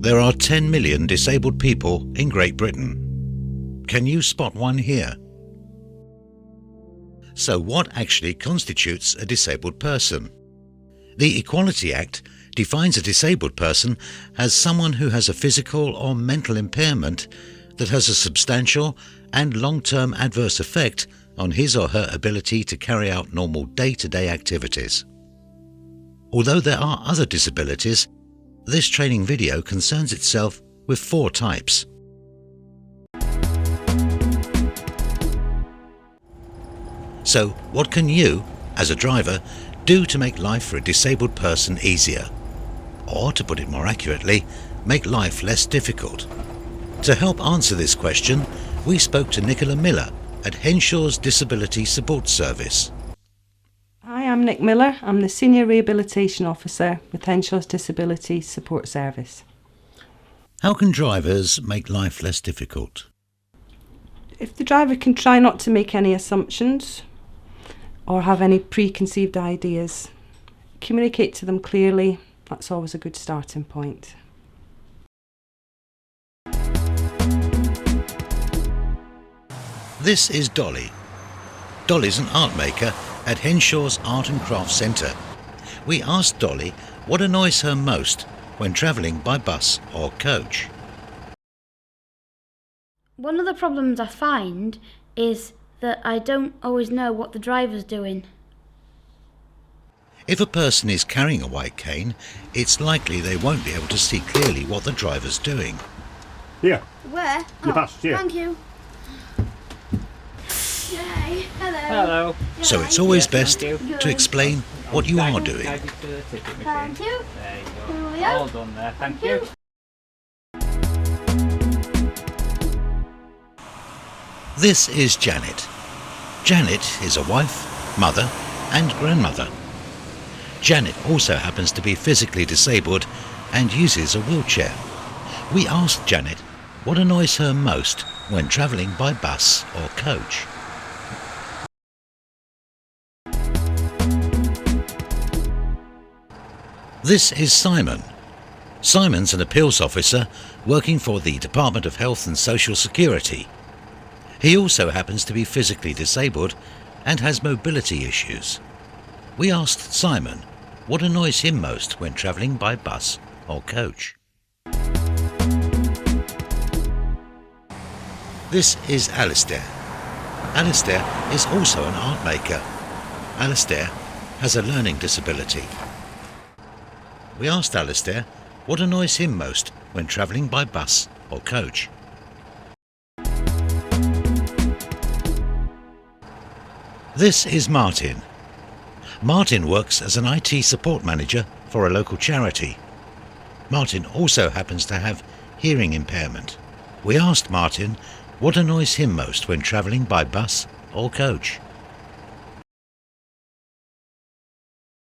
There are 10 million disabled people in Great Britain. Can you spot one here? So what actually constitutes a disabled person? The Equality Act defines a disabled person as someone who has a physical or mental impairment that has a substantial and long-term adverse effect on his or her ability to carry out normal day-to-day activities. Although there are other disabilities, this training video concerns itself with 4 types. So what can you, as a driver, do to make life for a disabled person easier? Or, to put it more accurately, make life less difficult? To help answer this question, we spoke to Nicola Miller at Henshaw's Disability Support Service. Hi, I'm Nick Miller. I'm the Senior Rehabilitation Officer with Henshaw's Disability Support Service. How can drivers make life less difficult? If the driver can try not to make any assumptions or have any preconceived ideas, communicate to them clearly, that's always a good starting point. This is Dolly. Dolly's an art maker at Henshaw's Art and Crafts Centre. We asked Dolly what annoys her most when travelling by bus or coach. One of the problems I find is that I don't always know what the driver's doing. If a person is carrying a white cane, it's likely they won't be able to see clearly what the driver's doing. Here. Where? Your pass, here. Thank you. Yay. Hello. Hello. So it's always Yes, best thank you. to explain what you are doing. Thank you. There you go. Julio. All done there, thank you. This is Janet. Janet is a wife, mother and grandmother. Janet also happens to be physically disabled and uses a wheelchair. We asked Janet what annoys her most when travelling by bus or coach. This is Simon. Simon's an appeals officer working for the Department of Health and Social Security. He also happens to be physically disabled and has mobility issues. We asked Simon what annoys him most when travelling by bus or coach. This is Alistair. Alistair is also an art maker. Alistair has a learning disability. We asked Alistair what annoys him most when travelling by bus or coach. This is Martin. Martin works as an IT support manager for a local charity. Martin also happens to have hearing impairment. We asked Martin what annoys him most when travelling by bus or coach.